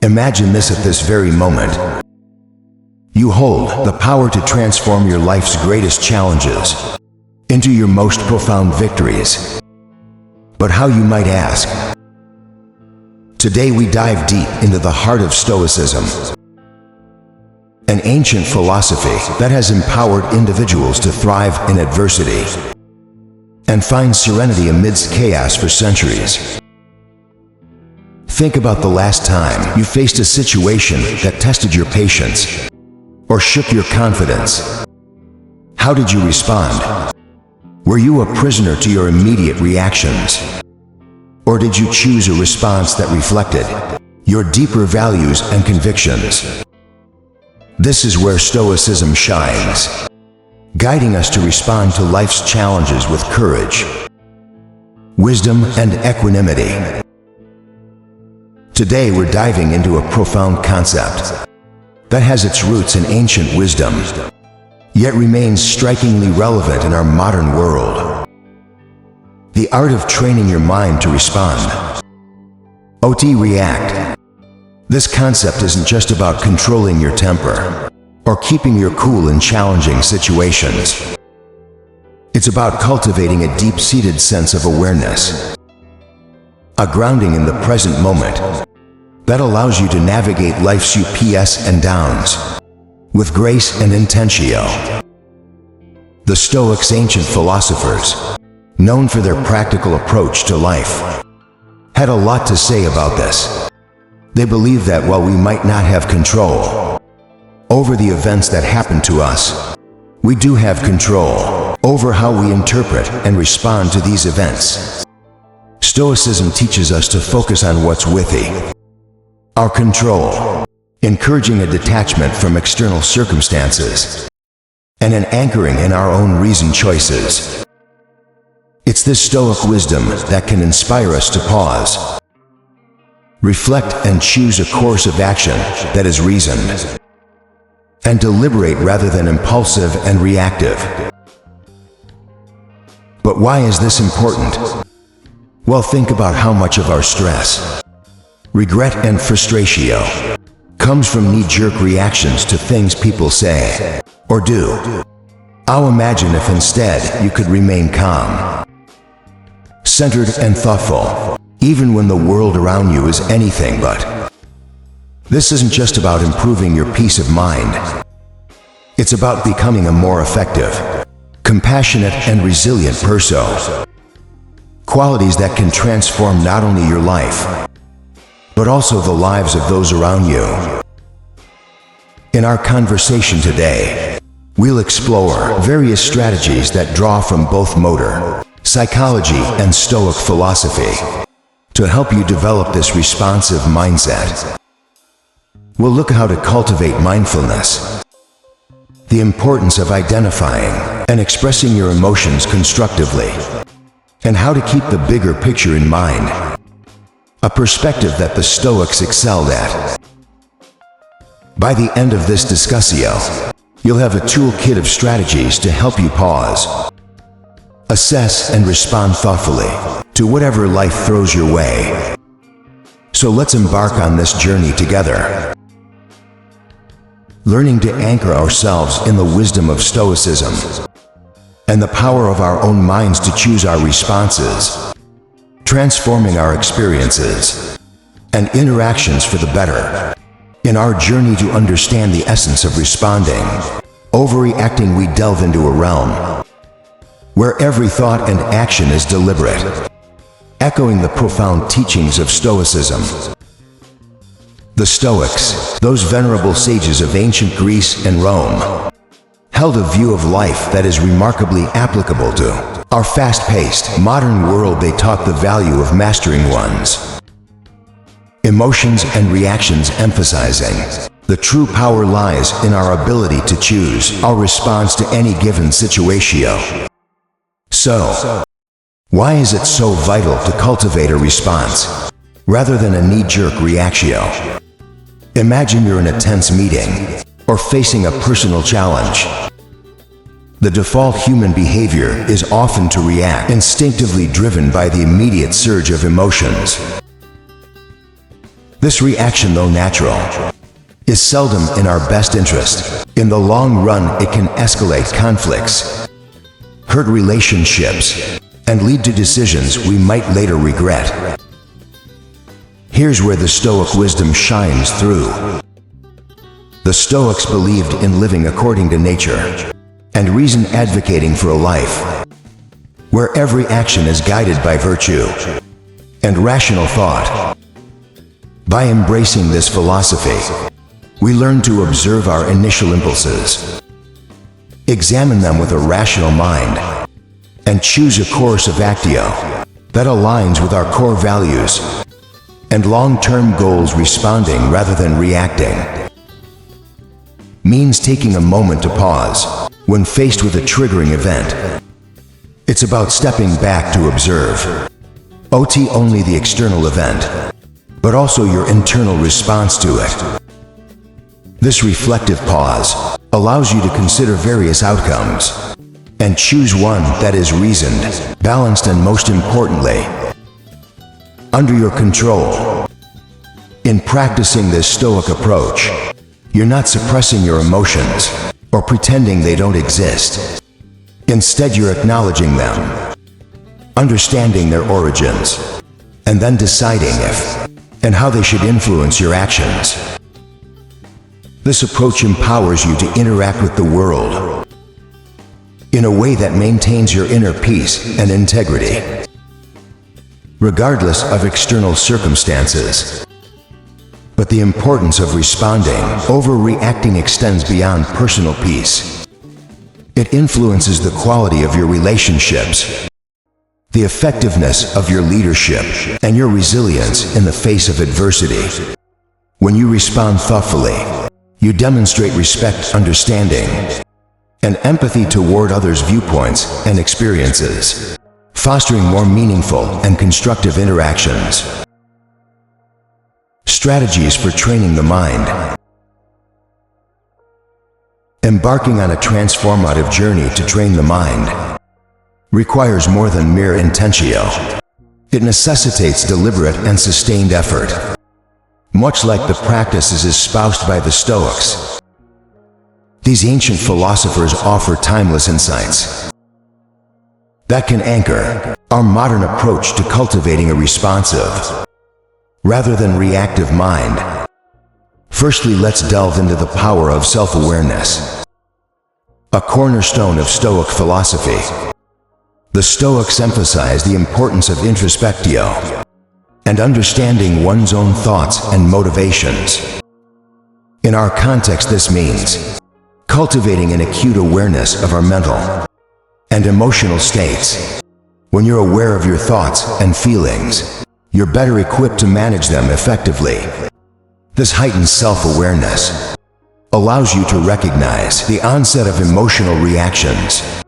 Imagine this at this very moment. You hold the power to transform your life's greatest challenges into your most profound victories. But how, you might ask? Today we dive deep into the heart of Stoicism, an ancient philosophy that has empowered individuals to thrive in adversity and find serenity amidst chaos for centuries. Think about the last time you faced a situation that tested your patience or shook your confidence. How did you respond? Were you a prisoner to your immediate reactions? Or did you choose a response that reflected your deeper values and convictions? This is where Stoicism shines, guiding us to respond to life's challenges with courage, wisdom, and equanimity. Today we're diving into a profound concept that has its roots in ancient wisdom, yet remains strikingly relevant in our modern world. The art of training your mind to respond. React. This concept isn't just about controlling your temper or keeping your cool in challenging situations. It's about cultivating a deep-seated sense of awareness, a grounding in the present moment that allows you to navigate life's ups and downs with grace and intentio. The Stoics, ancient philosophers, known for their practical approach to life, had a lot to say about this. They believed that while we might not have control over the events that happen to us, we do have control over how we interpret and respond to these events. Stoicism teaches us to focus on what's within our control, encouraging a detachment from external circumstances and an anchoring in our own reasoned choices. It's this Stoic wisdom that can inspire us to pause, reflect, and choose a course of action that is reasoned and deliberate rather than impulsive and reactive. But why is this important? Well, think about how much of our stress, regret, and frustratio comes from knee-jerk reactions to things people say or do. I'll imagine if instead you could remain calm, centered, and thoughtful, even when the world around you is anything but. This isn't just about improving your peace of mind. It's about becoming a more effective, compassionate, and resilient person. Qualities that can transform not only your life, but also the lives of those around you. In our conversation today, we'll explore various strategies that draw from both motor psychology and Stoic philosophy to help you develop this responsive mindset. We'll look at how to cultivate mindfulness, the importance of identifying and expressing your emotions constructively, and how to keep the bigger picture in mind, a perspective that the Stoics excelled at. By the end of this discussio, you'll have a toolkit of strategies to help you pause, assess, and respond thoughtfully to whatever life throws your way. So let's embark on this journey together, learning to anchor ourselves in the wisdom of Stoicism and the power of our own minds to choose our responses, transforming our experiences and interactions for the better. In our journey to understand the essence of responding, overreacting, we delve into a realm where every thought and action is deliberate, echoing the profound teachings of Stoicism. The Stoics, those venerable sages of ancient Greece and Rome, held a view of life that is remarkably applicable to our fast-paced, modern world. They taught the value of mastering one's emotions and reactions, emphasizing the true power lies in our ability to choose our response to any given situation. So, why is it so vital to cultivate a response rather than a knee-jerk reactio? Imagine you're in a tense meeting or facing a personal challenge. The default human behavior is often to react, instinctively driven by the immediate surge of emotions. This reaction, though natural, is seldom in our best interest. In the long run, it can escalate conflicts, hurt relationships, and lead to decisions we might later regret. Here's where the Stoic wisdom shines through. The Stoics believed in living according to nature, and reason, advocating for a life where every action is guided by virtue and rational thought. By embracing this philosophy, we learn to observe our initial impulses, examine them with a rational mind, and choose a course of actio that aligns with our core values and long-term goals. Responding rather than reacting means taking a moment to pause when faced with a triggering event. It's about stepping back to observe only the external event, but also your internal response to it. This reflective pause allows you to consider various outcomes and choose one that is reasoned, balanced, and most importantly, under your control. In practicing this Stoic approach, you're not suppressing your emotions or pretending they don't exist. Instead, you're acknowledging them, understanding their origins, and then deciding if and how they should influence your actions. This approach empowers you to interact with the world in a way that maintains your inner peace and integrity, regardless of external circumstances. But the importance of responding over reacting extends beyond personal peace. It influences the quality of your relationships, the effectiveness of your leadership, and your resilience in the face of adversity. When you respond thoughtfully, you demonstrate respect, understanding, and empathy toward others' viewpoints and experiences, fostering more meaningful and constructive interactions. Strategies for training the mind. Embarking on a transformative journey to train the mind requires more than mere intentio. It necessitates deliberate and sustained effort, much like the practices espoused by the Stoics. These ancient philosophers offer timeless insights that can anchor our modern approach to cultivating a responsive, rather than reactive mind. Firstly, let's delve into the power of self-awareness, a cornerstone of Stoic philosophy. The Stoics emphasize the importance of introspectio and understanding one's own thoughts and motivations. In our context, this means cultivating an acute awareness of our mental and emotional states. When you're aware of your thoughts and feelings, you're better equipped to manage them effectively. This heightened self-awareness allows you to recognize the onset of emotional reactions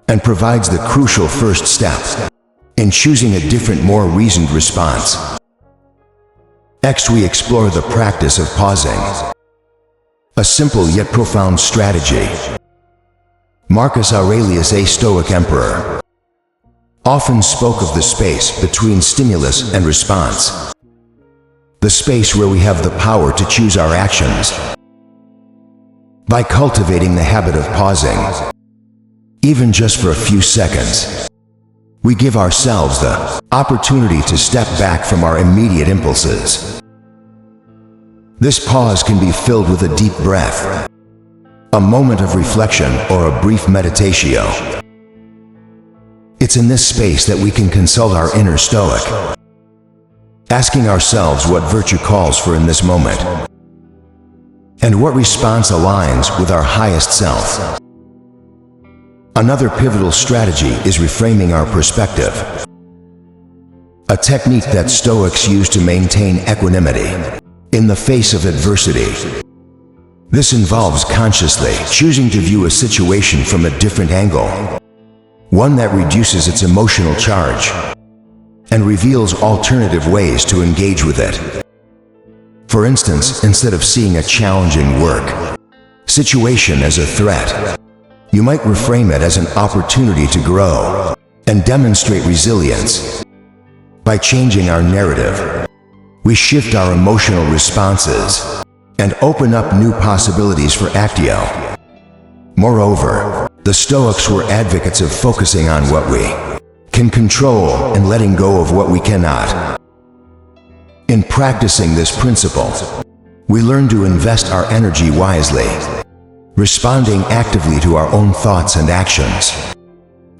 and provides the crucial first step in choosing a different, more reasoned response. Next, we explore the practice of pausing, a simple yet profound strategy. Marcus Aurelius, a Stoic emperor, often spoke of the space between stimulus and response, the space where we have the power to choose our actions. By cultivating the habit of pausing, even just for a few seconds, we give ourselves the opportunity to step back from our immediate impulses. This pause can be filled with a deep breath, a moment of reflection, or a brief meditatio. It's in this space that we can consult our inner Stoic, asking ourselves what virtue calls for in this moment, and what response aligns with our highest self. Another pivotal strategy is reframing our perspective, a technique that Stoics use to maintain equanimity in the face of adversity. This involves consciously choosing to view a situation from a different angle, one that reduces its emotional charge and reveals alternative ways to engage with it. For instance, instead of seeing a challenging work situation as a threat, you might reframe it as an opportunity to grow and demonstrate resilience. By changing our narrative, We shift our emotional responses and open up new possibilities for actio. Moreover, the Stoics were advocates of focusing on what we can control and letting go of what we cannot. In practicing this principle, we learn to invest our energy wisely, responding actively to our own thoughts and actions,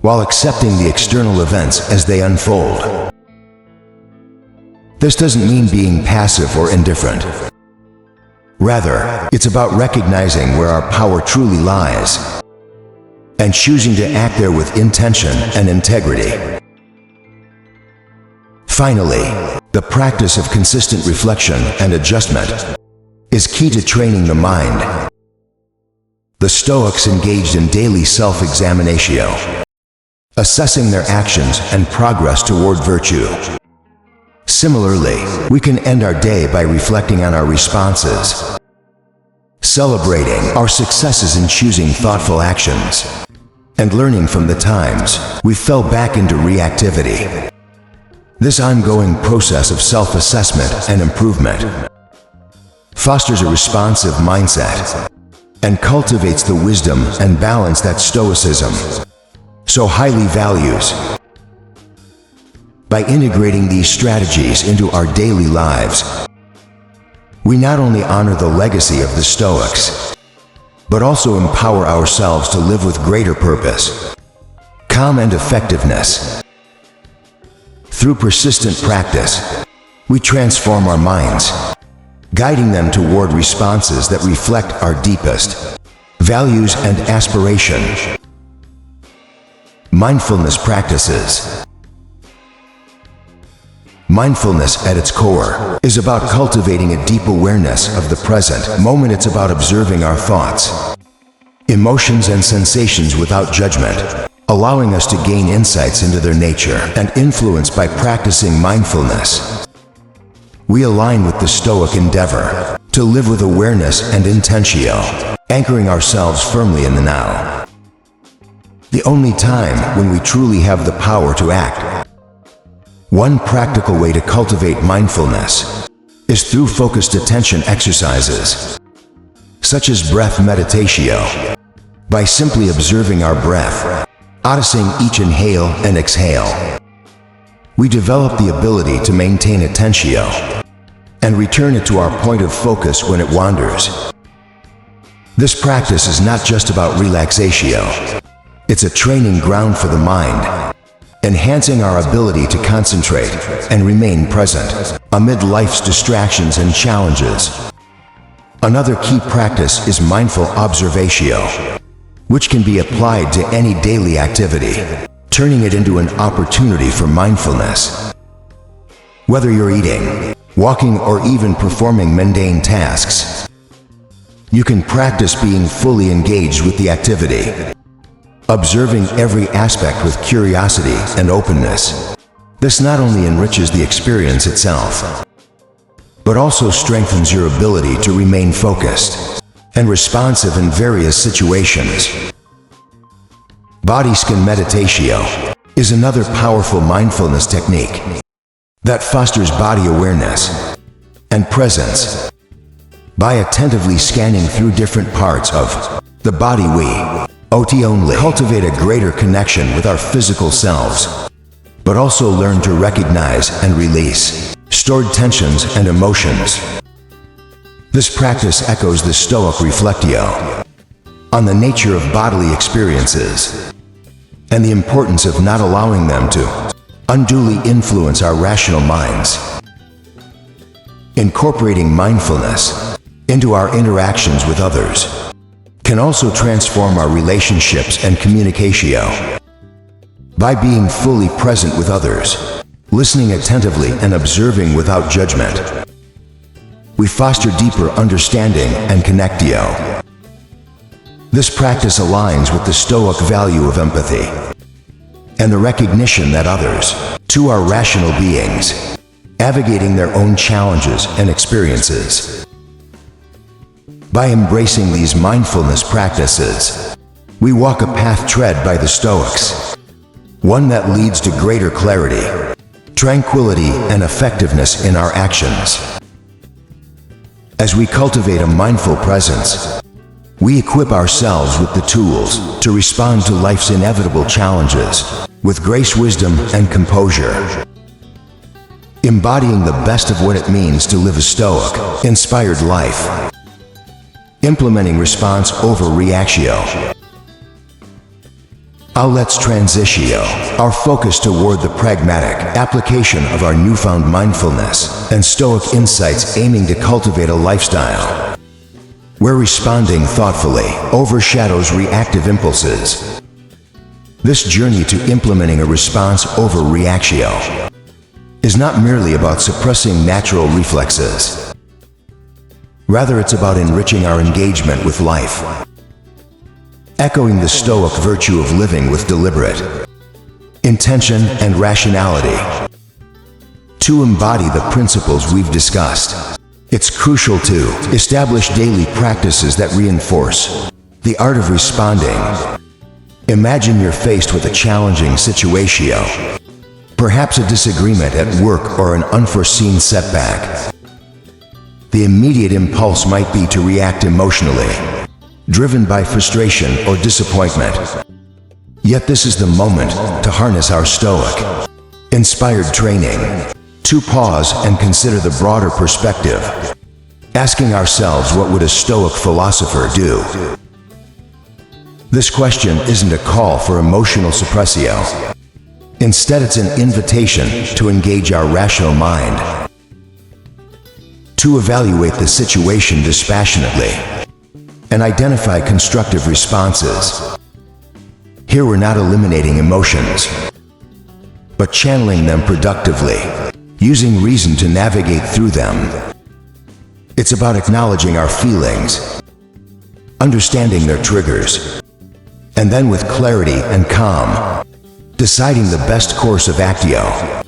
while accepting the external events as they unfold. This doesn't mean being passive or indifferent. Rather, it's about recognizing where our power truly lies and choosing to act there with intention and integrity. Finally, the practice of consistent reflection and adjustment is key to training the mind. The Stoics engaged in daily self-examinatio, assessing their actions and progress toward virtue. Similarly, we can end our day by reflecting on our responses, celebrating our successes in choosing thoughtful actions, and learning from the times we fell back into reactivity. This ongoing process of self-assessment and improvement fosters a responsive mindset and cultivates the wisdom and balance that Stoicism so highly values. By integrating these strategies into our daily lives, we not only honor the legacy of the Stoics, but also empower ourselves to live with greater purpose, calm, and effectiveness. Through persistent practice, we transform our minds, guiding them toward responses that reflect our deepest values and aspiration. Mindfulness practices. Mindfulness at its core is about cultivating a deep awareness of the present moment. It's about observing our thoughts, emotions, and sensations without judgment, allowing us to gain insights into their nature and influence. By practicing mindfulness, we align with the Stoic endeavor to live with awareness and intentio, anchoring ourselves firmly in the now, the only time when we truly have the power to act. One practical way to cultivate mindfulness is through focused attention exercises, such as breath meditatio. By simply observing our breath, noticing each inhale and exhale, we develop the ability to maintain attentio and return it to our point of focus when it wanders. This practice is not just about relaxatio. It's a training ground for the mind, enhancing our ability to concentrate and remain present amid life's distractions and challenges. Another key practice is mindful observatio, which can be applied to any daily activity, turning it into an opportunity for mindfulness. Whether you're eating, walking, or even performing mundane tasks, you can practice being fully engaged with the activity, observing every aspect with curiosity and openness. This not only enriches the experience itself, but also strengthens your ability to remain focused and responsive in various situations. Body scan meditatio is another powerful mindfulness technique that fosters body awareness and presence. By attentively scanning through different parts of the body, we only cultivate a greater connection with our physical selves, but also learn to recognize and release stored tensions and emotions. This practice echoes the Stoic reflectio on the nature of bodily experiences and the importance of not allowing them to unduly influence our rational minds. Incorporating mindfulness into our interactions with others can also transform our relationships and communicatio. By being fully present with others, listening attentively and observing without judgment, we foster deeper understanding and connectio. This practice aligns with the Stoic value of empathy and the recognition that others, too, are rational beings, navigating their own challenges and experiences. By embracing these mindfulness practices, we walk a path tread by the Stoics, one that leads to greater clarity, tranquility, and effectiveness in our actions. As we cultivate a mindful presence, we equip ourselves with the tools to respond to life's inevitable challenges with grace, wisdom, and composure. Embodying the best of what it means to live a Stoic, inspired life. Implementing response over reactio. Let's transitio, our focus toward the pragmatic application of our newfound mindfulness and Stoic insights, aiming to cultivate a lifestyle where responding thoughtfully overshadows reactive impulses. This journey to implementing a response over reactio is not merely about suppressing natural reflexes. Rather, it's about enriching our engagement with life, echoing the Stoic virtue of living with deliberate intention and rationality. To embody the principles we've discussed, it's crucial to establish daily practices that reinforce the art of responding. Imagine you're faced with a challenging situation, perhaps a disagreement at work or an unforeseen setback. The immediate impulse might be to react emotionally, driven by frustration or disappointment. Yet this is the moment to harness our Stoic inspired training, to pause and consider the broader perspective, asking ourselves, what would a Stoic philosopher do? This question isn't a call for emotional suppressio. Instead, it's an invitation to engage our rational mind, to evaluate the situation dispassionately, and identify constructive responses. Here we're not eliminating emotions, but channeling them productively, using reason to navigate through them. It's about acknowledging our feelings, understanding their triggers, and then with clarity and calm, deciding the best course of actio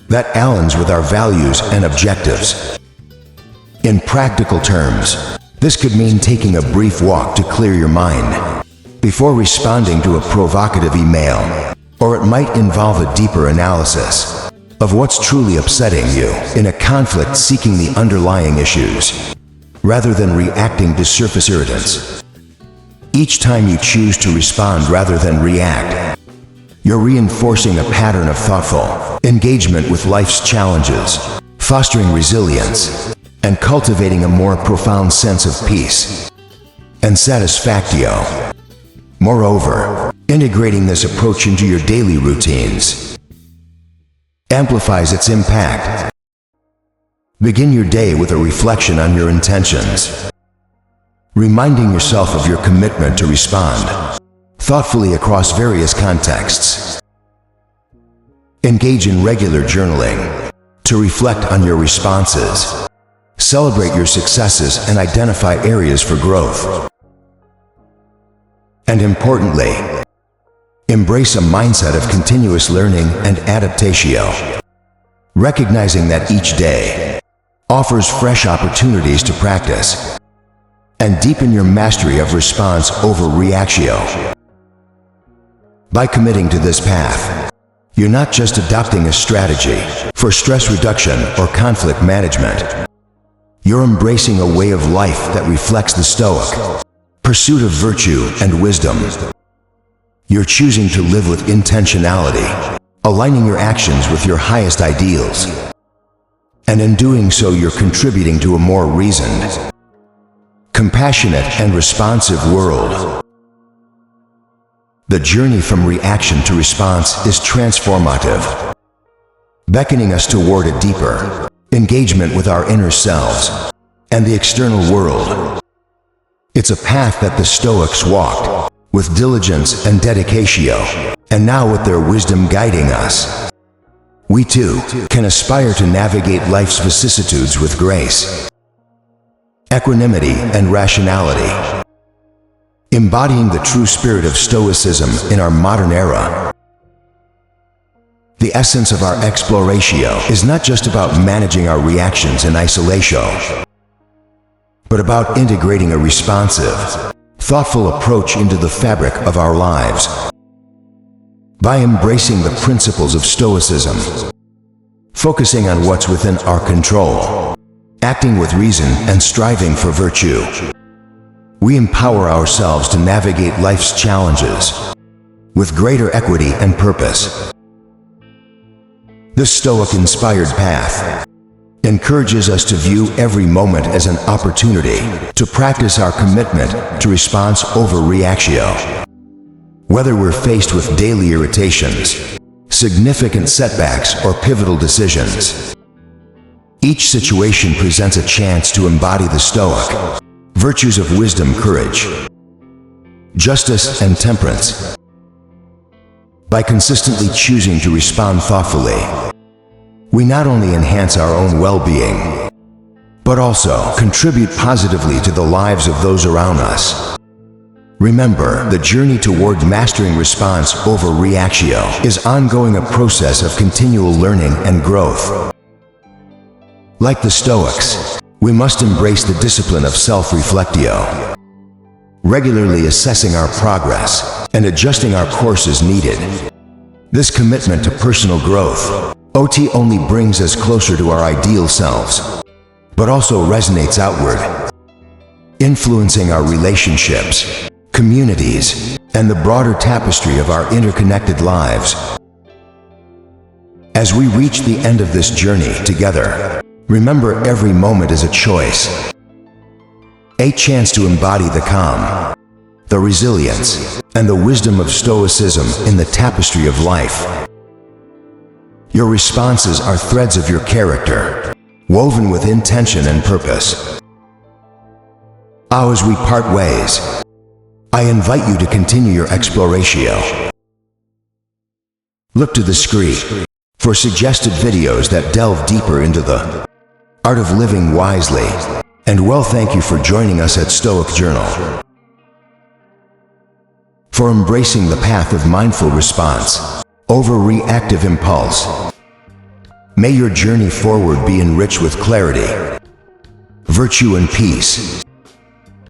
that aligns with our values and objectives. In practical terms, this could mean taking a brief walk to clear your mind before responding to a provocative email, or it might involve a deeper analysis of what's truly upsetting you in a conflict, seeking the underlying issues rather than reacting to surface irritants. Each time you choose to respond rather than react, you're reinforcing a pattern of thoughtful engagement with life's challenges, fostering resilience, and cultivating a more profound sense of peace and satisfactio. Moreover, integrating this approach into your daily routines amplifies its impact. Begin your day with a reflection on your intentions, reminding yourself of your commitment to respond thoughtfully across various contexts. Engage in regular journaling to reflect on your responses, celebrate your successes, and identify areas for growth. And importantly, embrace a mindset of continuous learning and adaptatio, recognizing that each day offers fresh opportunities to practice and deepen your mastery of response over reactio. By committing to this path, you're not just adopting a strategy for stress reduction or conflict management. You're embracing a way of life that reflects the Stoic pursuit of virtue and wisdom. You're choosing to live with intentionality, aligning your actions with your highest ideals. And in doing so, you're contributing to a more reasoned, compassionate, and responsive world. The journey from reaction to response is transformative, beckoning us toward a deeper engagement with our inner selves and the external world. It's a path that the Stoics walked with diligence and dedicatio, and now with their wisdom guiding us, we too can aspire to navigate life's vicissitudes with grace, equanimity, and rationality, embodying the true spirit of Stoicism in our modern era. The essence of our exploratio is not just about managing our reactions in isolation, but about integrating a responsive, thoughtful approach into the fabric of our lives. By embracing the principles of Stoicism, focusing on what's within our control, acting with reason and striving for virtue. We empower ourselves to navigate life's challenges with greater equity and purpose. The Stoic-inspired path encourages us to view every moment as an opportunity to practice our commitment to response over reactio. Whether we're faced with daily irritations, significant setbacks, or pivotal decisions, each situation presents a chance to embody the Stoic virtues of wisdom, courage, justice, and temperance. By consistently choosing to respond thoughtfully, we not only enhance our own well-being, but also contribute positively to the lives of those around us. Remember, the journey toward mastering response over reactio is ongoing, a process of continual learning and growth. Like the Stoics, we must embrace the discipline of self-reflectio, regularly assessing our progress and adjusting our course as needed. This commitment to personal growth not only brings us closer to our ideal selves, but also resonates outward, influencing our relationships, communities, and the broader tapestry of our interconnected lives. As we reach the end of this journey together, remember, every moment is a choice, a chance to embody the calm, the resilience, and the wisdom of Stoicism in the tapestry of life. Your responses are threads of your character, woven with intention and purpose. As we part ways, I invite you to continue your exploratio. Look to the screen for suggested videos that delve deeper into the art of living wisely. And well, thank you for joining us at Stoic Journal, for embracing the path of mindful response over reactive impulse. May your journey forward be enriched with clarity, virtue, and peace.